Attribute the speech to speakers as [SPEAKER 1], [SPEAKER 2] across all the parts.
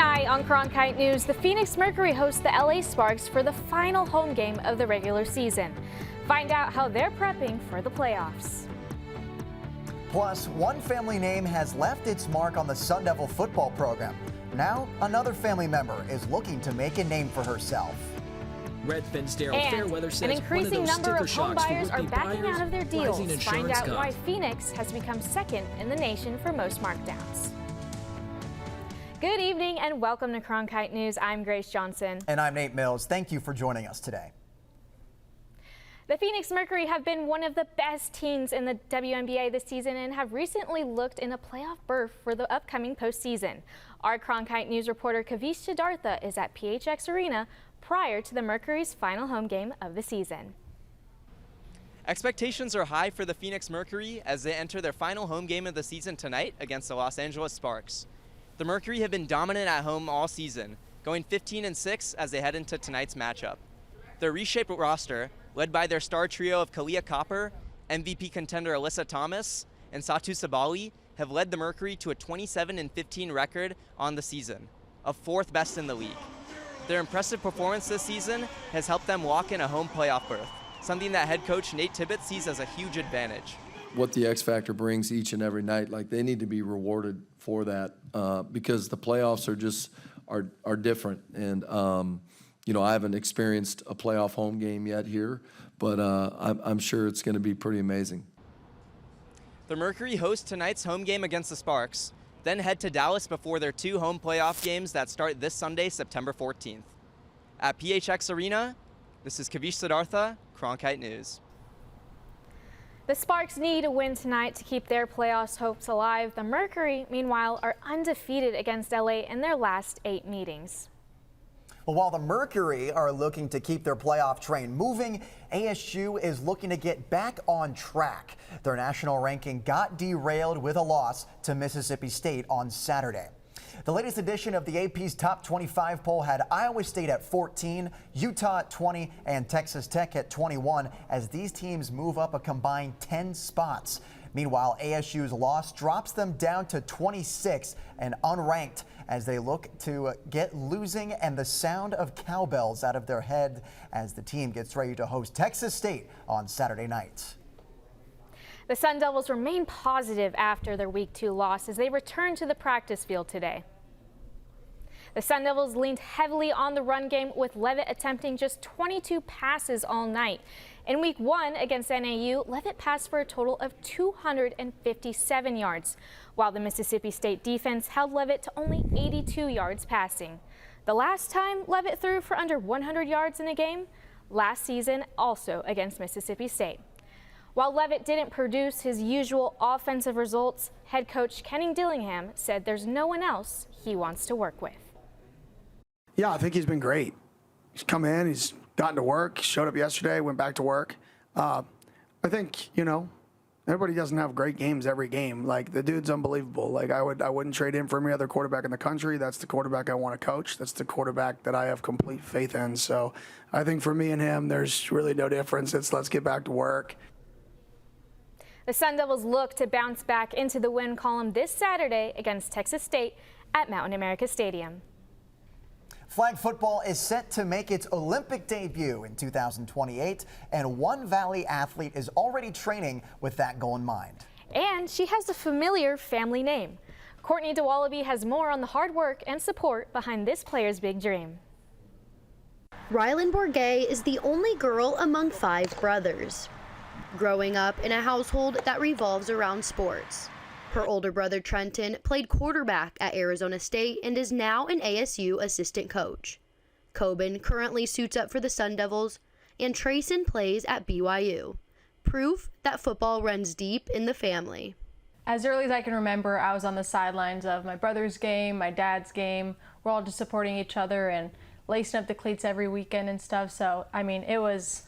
[SPEAKER 1] Tonight on Cronkite News, the Phoenix Mercury hosts the LA Sparks for the final home game of the regular season. Find out how they're prepping for the playoffs.
[SPEAKER 2] Plus, one family name has left its mark on the Sun Devil football program. Now, another family member is looking to make a name for herself.
[SPEAKER 3] Redfin's Daryl Fairweather says
[SPEAKER 1] an increasing number of home buyers are backing out of their deals. Find out why Phoenix has become second in the nation for most markdowns. Good evening and welcome to Cronkite News. I'm Grace Johnson.
[SPEAKER 2] And I'm Nate Mills. Thank you for joining us today.
[SPEAKER 1] The Phoenix Mercury have been one of the best teams in the WNBA this season and have recently looked in a playoff berth for the upcoming postseason. Our Cronkite News reporter Kay Switzer is at PHX Arena prior to the Mercury's final home game of the season.
[SPEAKER 4] Expectations are high for the Phoenix Mercury as they enter their final home game of the season tonight against the Los Angeles Sparks. The Mercury have been dominant at home all season, going 15-6 as they head into tonight's matchup. Their reshaped roster, led by their star trio of Kalia Copper, MVP contender Alyssa Thomas, and Satu Sabali, have led the Mercury to a 27-15 record on the season, a fourth best in the league. Their impressive performance this season has helped them walk in a home playoff berth, something that head coach Nate Tibbetts sees as a huge advantage.
[SPEAKER 5] What the X Factor brings each and every night, like they need to be rewarded for that because the playoffs are just are different. And you know, I haven't experienced a playoff home game yet here, but I'm sure it's going to be pretty amazing.
[SPEAKER 4] The Mercury host tonight's home game against the Sparks, then head to Dallas before their two home playoff games that start this Sunday, September 14th. At PHX Arena, this is Kay Switzer, Cronkite News.
[SPEAKER 1] The Sparks need a win tonight to keep their playoffs hopes alive. The Mercury, meanwhile, are undefeated against LA in their last 8 meetings.
[SPEAKER 2] Well, while the Mercury are looking to keep their playoff train moving, ASU is looking to get back on track. Their national ranking got derailed with a loss to Mississippi State on Saturday. The latest edition of the AP's Top 25 poll had Iowa State at 14, Utah at 20, and Texas Tech at 21 as these teams move up a combined 10 spots. Meanwhile, ASU's loss drops them down to 26 and unranked as they look to get losing and the sound of cowbells out of their head as the team gets ready to host Texas State on Saturday night.
[SPEAKER 1] The Sun Devils remain positive after their Week 2 loss as they return to the practice field today. The Sun Devils leaned heavily on the run game with Levitt attempting just 22 passes all night. In Week 1 against NAU, Levitt passed for a total of 257 yards, while the Mississippi State defense held Levitt to only 82 yards passing. The last time Levitt threw for under 100 yards in a game, last season, also against Mississippi State. While Levitt didn't produce his usual offensive results, head coach Kenny Dillingham said there's no one else he wants to work with.
[SPEAKER 6] Yeah, I think he's been great. He's come in, he's gotten to work, showed up yesterday, went back to work. I think, you know, everybody doesn't have great games every game. Like, the dude's unbelievable. Like, I wouldn't trade him for any other quarterback in the country. That's the quarterback I want to coach. That's the quarterback that I have complete faith in. So I think for me and him, there's really no difference. It's let's get back to work.
[SPEAKER 1] The Sun Devils look to bounce back into the win column this Saturday against Texas State at Mountain America Stadium.
[SPEAKER 2] Flag football is set to make its Olympic debut in 2028, and one Valley athlete is already training with that goal in mind.
[SPEAKER 1] And she has a familiar family name. Courtney DeWallaby has more on the hard work and support behind this player's big dream.
[SPEAKER 7] Rylen Bourget is the only girl among 5 brothers, growing up in a household that revolves around sports. Her older brother Trenton played quarterback at Arizona State and is now an ASU assistant coach. Coben currently suits up for the Sun Devils, and Trayson plays at BYU. Proof that football runs deep in the family.
[SPEAKER 8] As early as I can remember, I was on the sidelines of my brother's game, my dad's game. We're all just supporting each other and lacing up the cleats every weekend and stuff. So, I mean, it was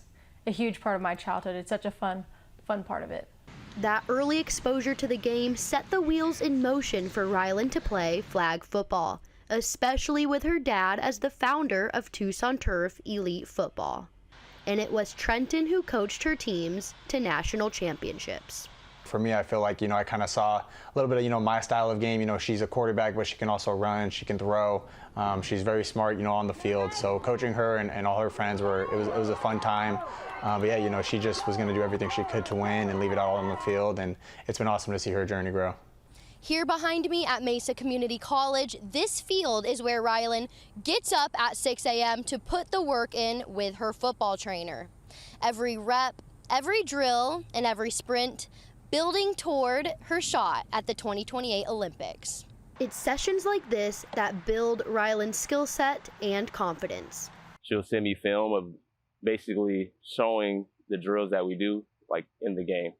[SPEAKER 8] a huge part of my childhood. It's such a fun part of it.
[SPEAKER 7] That early exposure to the game set the wheels in motion for Rylen to play flag football, especially with her dad as the founder of Tucson Turf Elite Football. And it was Trenton who coached her teams to national championships.
[SPEAKER 9] for me, I feel like, I kind of saw a little bit of, my style of game. She's a quarterback, but she can also run, she can throw. She's very smart, on the field. So coaching her and all her friends it was a fun time. But yeah, she just was going to do everything she could to win and leave it all on the field. And it's been awesome to see her journey grow.
[SPEAKER 7] Here behind me at Mesa Community College, this field is where Rylen gets up at 6 a.m. to put the work in with her football trainer. Every rep, every drill, and every sprint, building toward her shot at the 2028 Olympics. It's sessions like this that build Rylen's skill set and confidence.
[SPEAKER 10] She'll send me film of basically showing the drills that we do, like in the game.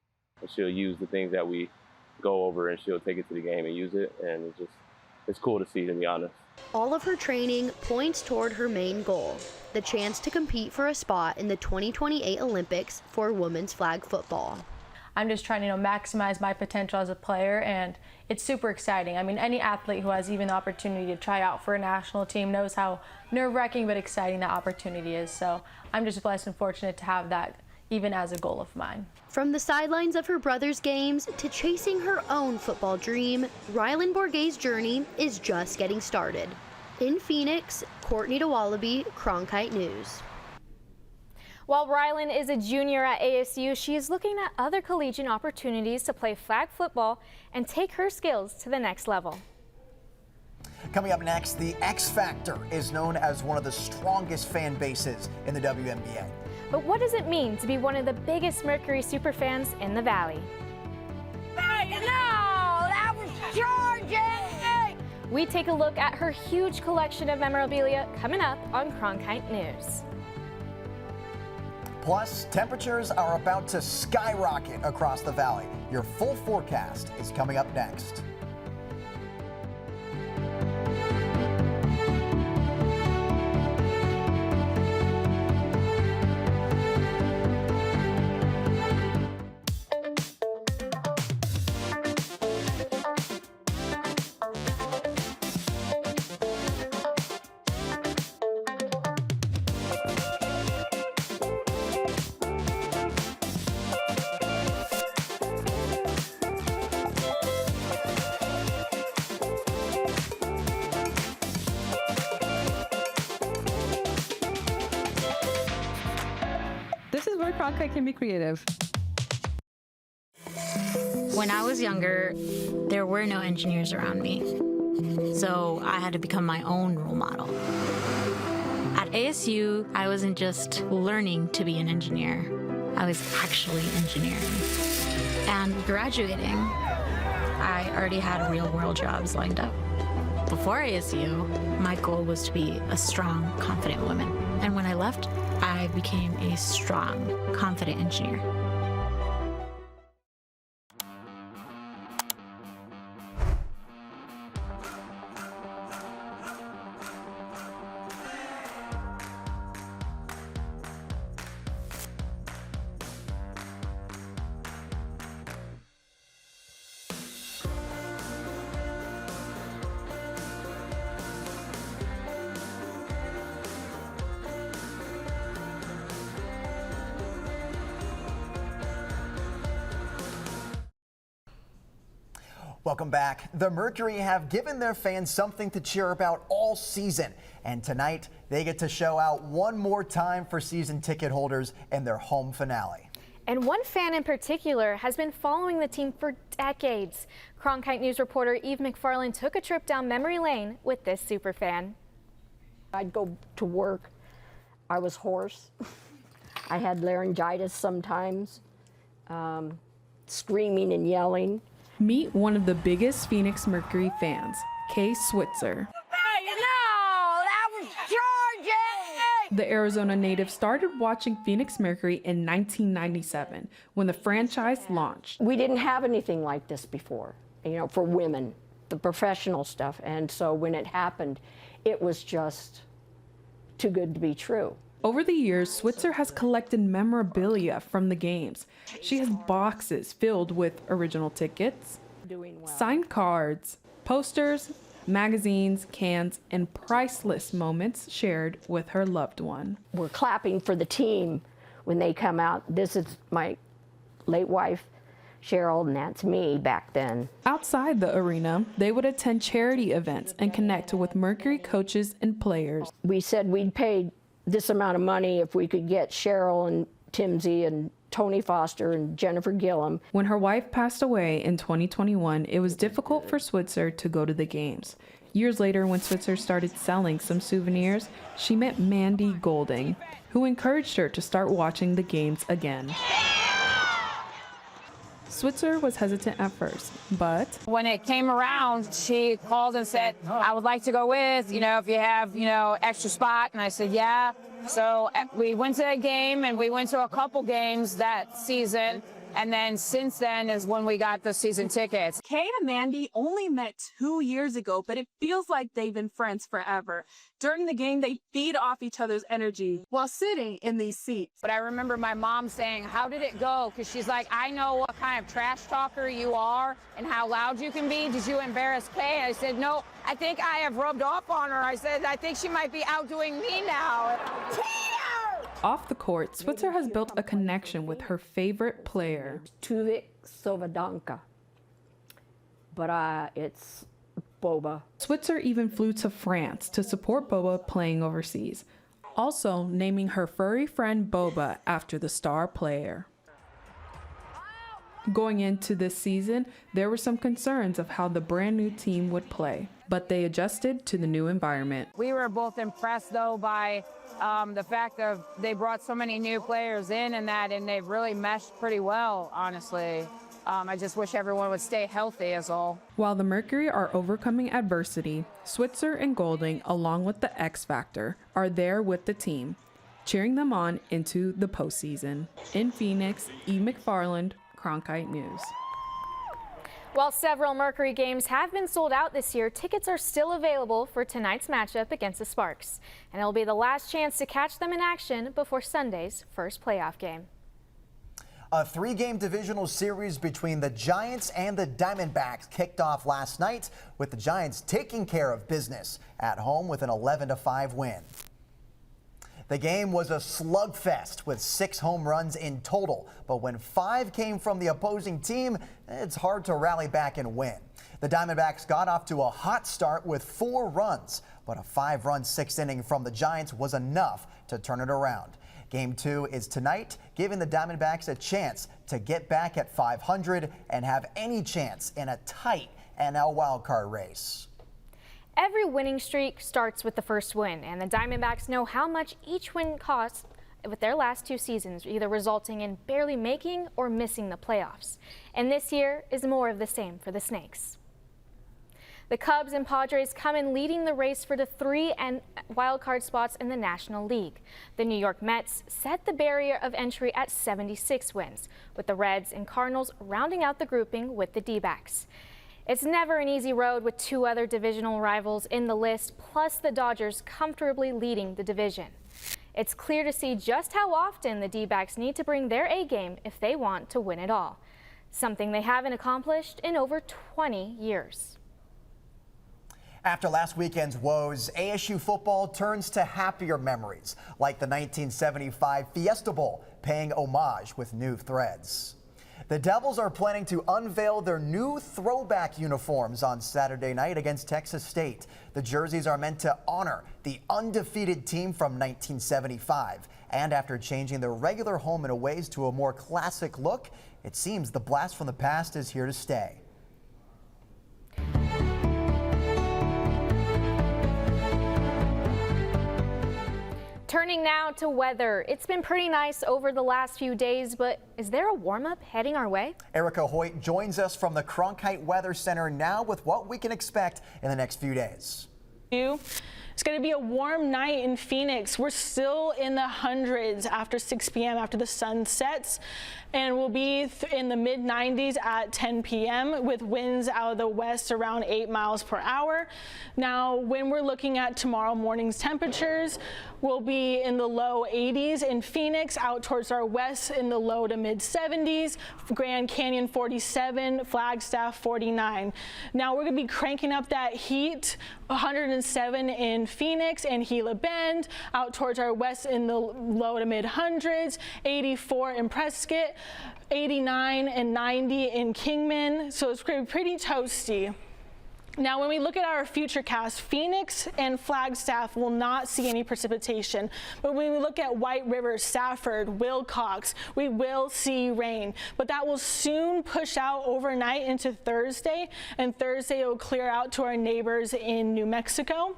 [SPEAKER 10] And she'll use the things that we go over and she'll take it to the game and use it. And it's cool to see, to be honest.
[SPEAKER 7] All of her training points toward her main goal, the chance to compete for a spot in the 2028 Olympics for women's flag football.
[SPEAKER 8] I'm just trying to maximize my potential as a player, and it's super exciting. I mean, any athlete who has even the opportunity to try out for a national team knows how nerve-wracking but exciting that opportunity is. So I'm just blessed and fortunate to have that even as a goal of mine.
[SPEAKER 7] From the sidelines of her brother's games to chasing her own football dream, Rylen Bourget's journey is just getting started. In Phoenix, Courtney DeWallaby, Cronkite News.
[SPEAKER 1] While Rylen is a junior at ASU, she is looking at other collegiate opportunities to play flag football and take her skills to the next level.
[SPEAKER 2] Coming up next, the X Factor is known as one of the strongest fan bases in the WNBA.
[SPEAKER 1] But what does it mean to be one of the biggest Mercury superfans in the Valley?
[SPEAKER 11] Hey, no, that was Georgie!
[SPEAKER 1] We take a look at her huge collection of memorabilia coming up on Cronkite News.
[SPEAKER 2] Plus, temperatures are about to skyrocket across the valley. Your full forecast is coming up next.
[SPEAKER 12] This is where Cronkite can be creative.
[SPEAKER 13] When I was younger, there were no engineers around me, so I had to become my own role model. At ASU, I wasn't just learning to be an engineer, I was actually engineering. And graduating, I already had real-world jobs lined up. Before ASU, my goal was to be a strong, confident woman. And when I left, I became a strong, confident engineer.
[SPEAKER 2] Welcome back. The Mercury have given their fans something to cheer about all season. And tonight, they get to show out one more time for season ticket holders in their home finale.
[SPEAKER 1] And one fan in particular has been following the team for decades. Cronkite News reporter Eve McFarland took a trip down memory lane with this superfan.
[SPEAKER 14] I'd go to work. I was hoarse. I had laryngitis sometimes, screaming and yelling.
[SPEAKER 12] Meet one of the biggest Phoenix Mercury fans, Kay Switzer.
[SPEAKER 11] Hey, no, that was Georgie!
[SPEAKER 12] The Arizona native started watching Phoenix Mercury in 1997 when the franchise launched.
[SPEAKER 14] We didn't have anything like this before, for women, the professional stuff. And so when it happened, it was just too good to be true.
[SPEAKER 12] Over the years, Switzer has collected memorabilia from the games. She has boxes filled with original tickets, signed cards, posters, magazines, cans, and priceless moments shared with her loved one.
[SPEAKER 14] We're clapping for the team when they come out. This is my late wife, Cheryl, and that's me back then.
[SPEAKER 12] Outside the arena, they would attend charity events and connect with Mercury coaches and players.
[SPEAKER 14] We said we'd pay this amount of money if we could get Cheryl and Timsy and Tony Foster and Jennifer Gillum.
[SPEAKER 12] When her wife passed away in 2021, it was difficult for Switzer to go to the games. Years later, when Switzer started selling some souvenirs, she met Mandy Golding, who encouraged her to start watching the games again. Switzer was hesitant at first, but
[SPEAKER 11] when it came around, she called and said, I would like to go with, if you have, extra spot. And I said, yeah. So we went to a game, and we went to a couple games that season. And then since then is when we got the season tickets.
[SPEAKER 15] Kay and Mandy only met 2 years ago, but it feels like they've been friends forever. During the game, they feed off each other's energy while sitting in these seats.
[SPEAKER 11] But I remember my mom saying, how did it go? Because she's like, I know what kind of trash talker you are and how loud you can be. Did you embarrass Kay? I said, no, I think I have rubbed off on her. I said, I think she might be outdoing me now.
[SPEAKER 12] off the court, Switzer has built a connection with her favorite player.
[SPEAKER 14] Tuvik Sovadanka, but it's Boba.
[SPEAKER 12] Switzer even flew to France to support Boba playing overseas, also naming her furry friend Boba after the star player. Going into this season, there were some concerns of how the brand new team would play, but they adjusted to the new environment.
[SPEAKER 11] We were both impressed, though, by the fact that they brought so many new players in and they've really meshed pretty well, honestly. I just wish everyone would stay healthy is all.
[SPEAKER 12] While the Mercury are overcoming adversity, Switzer and Golding, along with the X Factor, are there with the team, cheering them on into the postseason. In Phoenix, E. McFarland, Cronkite News.
[SPEAKER 1] While several Mercury games have been sold out this year, tickets are still available for tonight's matchup against the Sparks. And it'll be the last chance to catch them in action before Sunday's first playoff game.
[SPEAKER 2] A three-game divisional series between the Giants and the Diamondbacks kicked off last night, with the Giants taking care of business at home with an 11-5 win. The game was a slugfest with 6 home runs in total, but when 5 came from the opposing team, it's hard to rally back and win. The Diamondbacks got off to a hot start with 4 runs, but a 5-run 6th inning from the Giants was enough to turn it around. Game 2 is tonight, giving the Diamondbacks a chance to get back at 500 and have any chance in a tight NL wildcard race.
[SPEAKER 1] Every winning streak starts with the first win, and the Diamondbacks know how much each win costs with their last 2 seasons, either resulting in barely making or missing the playoffs. And this year is more of the same for the Snakes. The Cubs and Padres come in leading the race for the 3 wildcard spots in the National League. The New York Mets set the barrier of entry at 76 wins, with the Reds and Cardinals rounding out the grouping with the D-backs. It's never an easy road with 2 other divisional rivals in the list, plus the Dodgers comfortably leading the division. It's clear to see just how often the D-backs need to bring their A-game if they want to win it all, something they haven't accomplished in over 20 years.
[SPEAKER 2] After last weekend's woes, ASU football turns to happier memories, like the 1975 Fiesta Bowl, paying homage with new threads. The Devils are planning to unveil their new throwback uniforms on Saturday night against Texas State. The jerseys are meant to honor the undefeated team from 1975. And after changing their regular home and aways to a more classic look, it seems the blast from the past is here to stay.
[SPEAKER 1] Turning now to weather. It's been pretty nice over the last few days, but is there a warm-up heading our way?
[SPEAKER 2] Erica Hoyt joins us from the Cronkite Weather Center now with what we can expect in the next few days.
[SPEAKER 16] It's going to be a warm night in Phoenix. We're still in the hundreds after 6 p.m. after the sun sets, and we'll be in the mid-90s at 10 p.m. with winds out of the west around 8 miles per hour. Now, when we're looking at tomorrow morning's temperatures, we'll be in the low 80s in Phoenix, out towards our west in the low to mid 70s, Grand Canyon 47, Flagstaff 49. Now we're going to be cranking up that heat, 107 in Phoenix and Gila Bend, out towards our west in the low to mid hundreds, 84 in Prescott, 89 and 90 in Kingman. So it's going to be pretty toasty. Now, when we look at our futurecast, Phoenix and Flagstaff will not see any precipitation. But when we look at White River, Stafford, Wilcox, we will see rain. But that will soon push out overnight into Thursday, and Thursday it will clear out to our neighbors in New Mexico.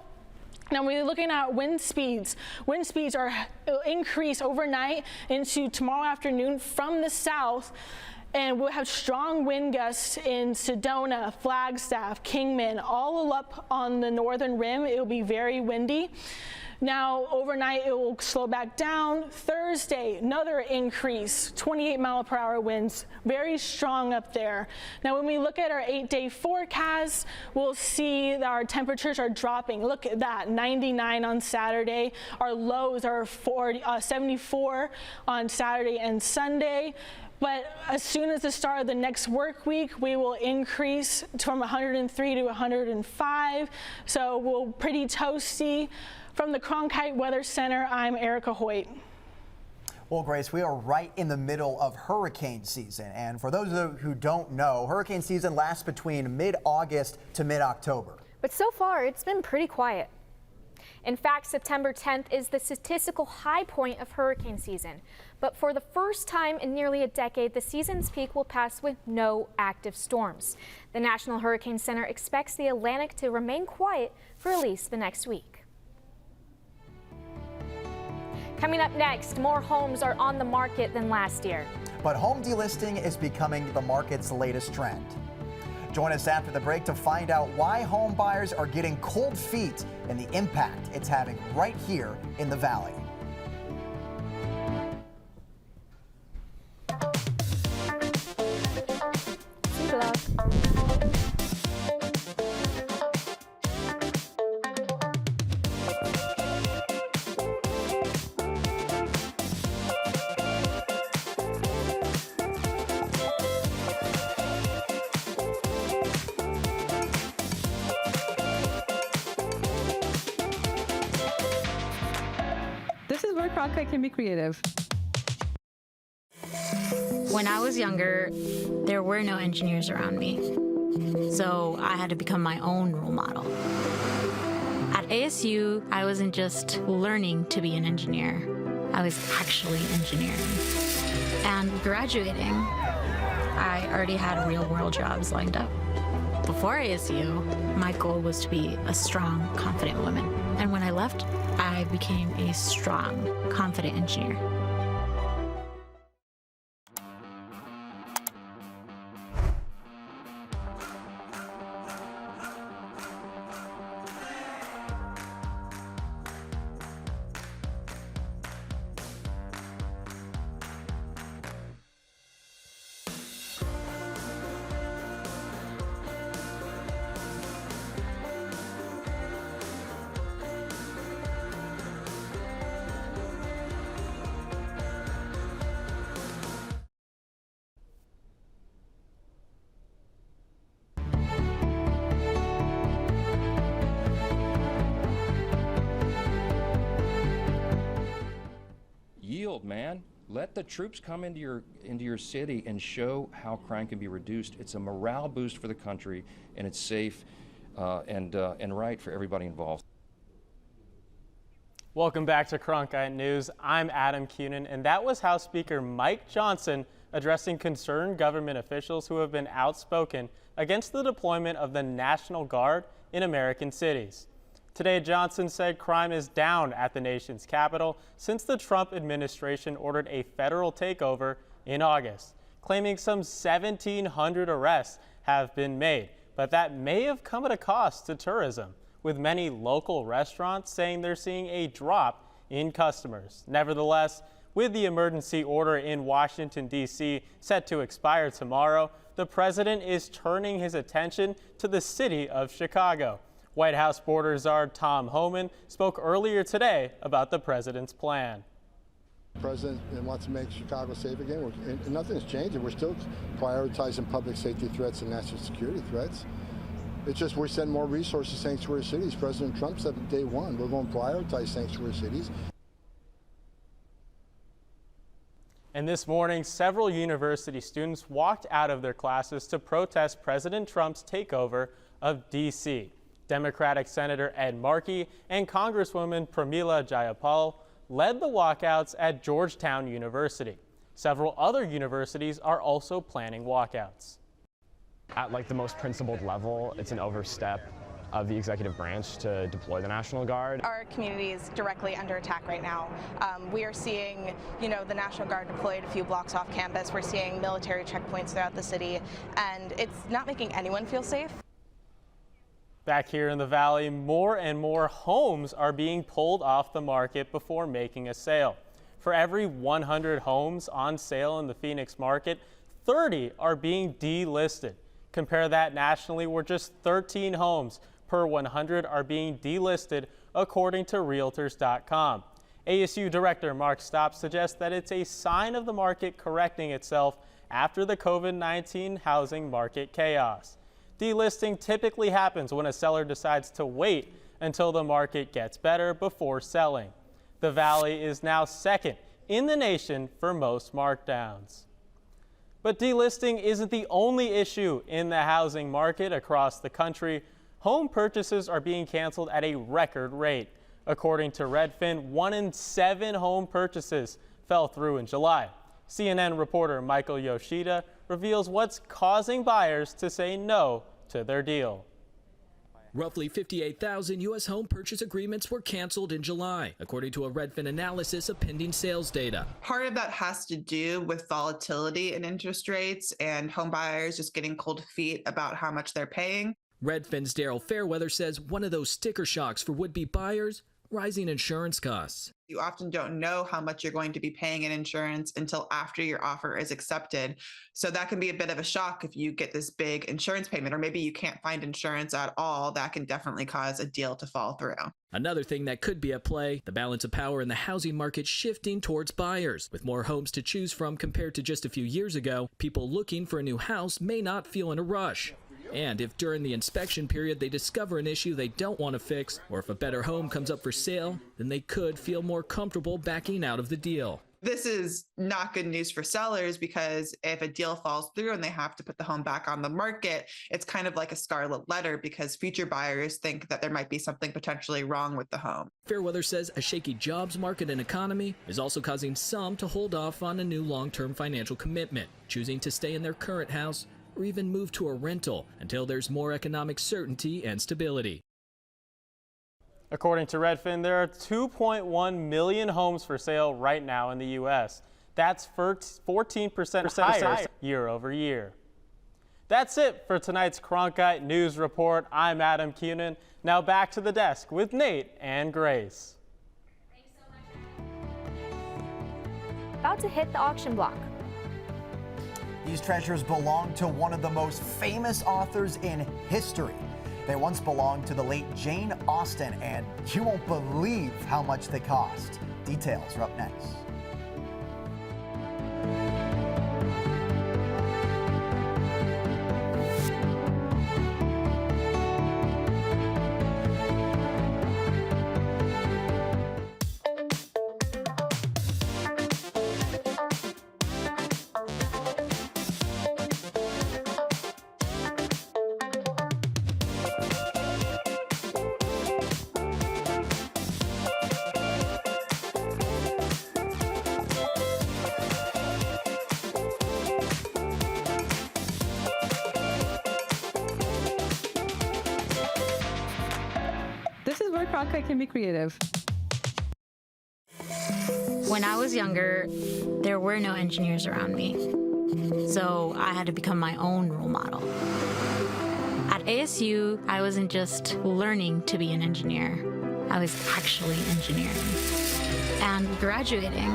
[SPEAKER 16] Now, we're looking at wind speeds. Wind speeds will increase overnight into tomorrow afternoon from the south. And we'll have strong wind gusts in Sedona, Flagstaff, Kingman, all up on the northern rim. It will be very windy. Now, overnight, it will slow back down. Thursday, another increase, 28-mile-per-hour winds, very strong up there. Now, when we look at our 8-day forecast, we'll see that our temperatures are dropping. Look at that, 99 on Saturday. Our lows are 74 on Saturday and Sunday. But as soon as the start of the next work week, we will increase from 103 to 105. So we'll pretty toasty. From the Cronkite Weather Center, I'm Erica Hoyt.
[SPEAKER 2] Well, Grace, we are right in the middle of hurricane season. And for those who don't know, hurricane season lasts between mid-August to mid-October.
[SPEAKER 1] But so far, it's been pretty quiet. In fact, September 10th is the statistical high point of hurricane season. But for the first time in nearly a decade, the season's peak will pass with no active storms. The National Hurricane Center expects the Atlantic to remain quiet for at least the next week. Coming up next, more homes are on the market than last year.
[SPEAKER 2] But home delisting is becoming the market's latest trend. Join us after the break to find out why home buyers are getting cold feet and the impact it's having right here in the Valley.
[SPEAKER 17] This is where Cronkite can be creative.
[SPEAKER 13] When I was younger, there were no engineers around me. So I had to become my own role model. At ASU, I wasn't just learning to be an engineer. I was actually engineering. And graduating, I already had real-world jobs lined up. Before ASU, my goal was to be a strong, confident woman. And when I left, I became a strong, confident engineer.
[SPEAKER 18] Yield, man. Let the troops come into your city and show how crime can be reduced. It's a morale boost for the country, and it's safe and right for everybody involved.
[SPEAKER 19] Welcome back to Cronkite News. I'm Adam Cunin, and that was House Speaker Mike Johnson addressing concerned government officials who have been outspoken against the deployment of the National Guard in American cities. Today, Johnson said crime is down at the nation's capital since the Trump administration ordered a federal takeover in August, claiming some 1,700 arrests have been made. But that may have come at a cost to tourism, with many local restaurants saying they're seeing a drop in customers. Nevertheless, with the emergency order in Washington, D.C. set to expire tomorrow, the president is turning his attention to the city of Chicago. White House Border Czar Tom Homan spoke earlier today about the president's plan.
[SPEAKER 20] The president wants to make Chicago safe again. Nothing's changing. We're still prioritizing public safety threats and national security threats. It's just we're sending more resources to sanctuary cities. President Trump said from day one, we're going to prioritize sanctuary cities.
[SPEAKER 19] And this morning, several university students walked out of their classes to protest President Trump's takeover of D.C. Democratic Senator Ed Markey and Congresswoman Pramila Jayapal led the walkouts at Georgetown University. Several other universities are also planning walkouts.
[SPEAKER 21] At like the most principled level, it's an overstep of the executive branch to deploy the National Guard.
[SPEAKER 22] Our community is directly under attack right now. We are seeing, the National Guard deployed a few blocks off campus. We're seeing military checkpoints throughout the city, and it's not making anyone feel safe.
[SPEAKER 19] Back here in the Valley, more and more homes are being pulled off the market before making a sale. For every 100 homes on sale in the Phoenix market, 30 are being delisted. Compare that nationally, where just 13 homes per 100 are being delisted, according to Realtors.com. ASU Director Mark Stopp suggests that it's a sign of the market correcting itself after the COVID-19 housing market chaos. Delisting typically happens when a seller decides to wait until the market gets better before selling. The Valley is now second in the nation for most markdowns. But delisting isn't the only issue in the housing market across the country. Home purchases are being canceled at a record rate. According to Redfin, 1 in 7 home purchases fell through in July. CNN reporter Michael Yoshida reveals what's causing buyers to say no to their deal.
[SPEAKER 3] Roughly 58,000 U.S. home purchase agreements were canceled in July, according to a Redfin analysis of pending sales data.
[SPEAKER 23] Part of that has to do with volatility in interest rates and home buyers just getting cold feet about how much they're paying.
[SPEAKER 3] Redfin's Daryl Fairweather says one of those sticker shocks for would-be buyers, rising insurance costs.
[SPEAKER 23] You often don't know how much you're going to be paying in insurance until after your offer is accepted. So that can be a bit of a shock if you get this big insurance payment, or maybe you can't find insurance at all. That can definitely cause a deal to fall through.
[SPEAKER 3] Another thing that could be at play, the balance of power in the housing market shifting towards buyers. With more homes to choose from compared to just a few years ago, people looking for a new house may not feel in a rush. And if during the inspection period they discover an issue they don't want to fix, or if a better home comes up for sale, then they could feel more comfortable backing out of the deal.
[SPEAKER 23] This is not good news for sellers, because if a deal falls through and they have to put the home back on the market, it's kind of like a scarlet letter, because future buyers think that there might be something potentially wrong with the home.
[SPEAKER 3] Fairweather says a shaky jobs market and economy is also causing some to hold off on a new long-term financial commitment, choosing to stay in their current house or even move to a rental until there's more economic certainty and stability.
[SPEAKER 19] According to Redfin, there are 2.1 million homes for sale right now in the U.S. That's 14% higher year over year. That's it for tonight's Cronkite News Report. I'm Adam Cunin. Now back to the desk with Nate and Grace.
[SPEAKER 1] About to hit the auction block.
[SPEAKER 2] These treasures belong to one of the most famous authors in history. They once belonged to the late Jane Austen, and you won't believe how much they cost. Details are up next.
[SPEAKER 17] This is where Cronkite can be creative.
[SPEAKER 13] When I was younger, there were no engineers around me. So I had to become my own role model. At ASU, I wasn't just learning to be an engineer. I was actually engineering. And graduating,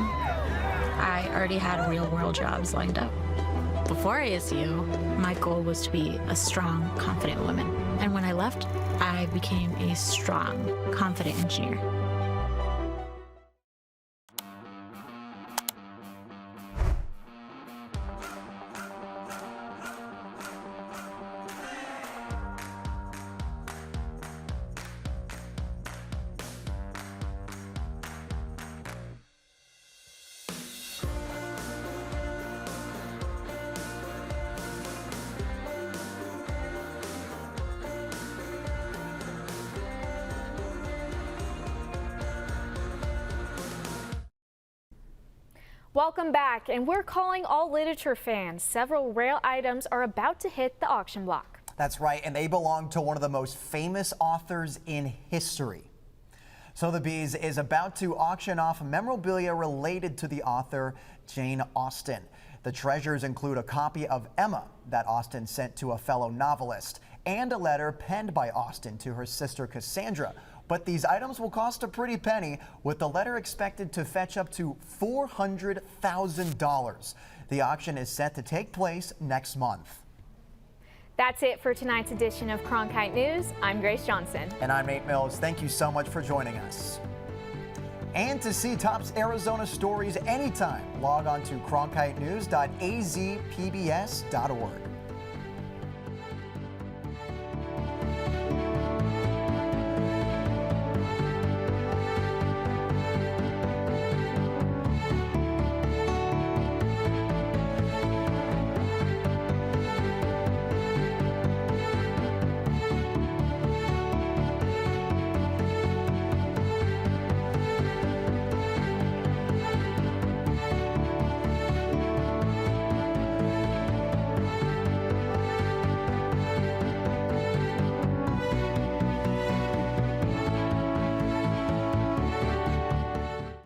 [SPEAKER 13] I already had real-world jobs lined up. Before ASU, my goal was to be a strong, confident woman. And when I left, I became a strong, confident engineer.
[SPEAKER 1] Welcome back, and we're calling all literature fans. Several rare items are about to hit the auction block.
[SPEAKER 2] That's right, and they belong to one of the most famous authors in history. Sotheby's is about to auction off memorabilia related to the author Jane Austen. The treasures include a copy of Emma that Austen sent to a fellow novelist and a letter penned by Austen to her sister Cassandra. But these items will cost a pretty penny, with the letter expected to fetch up to $400,000. The auction is set to take place next month.
[SPEAKER 1] That's it for tonight's edition of Cronkite News. I'm Grace Johnson.
[SPEAKER 2] And I'm Nate Mills. Thank you so much for joining us. And to see top Arizona stories anytime, log on to cronkitenews.azpbs.org.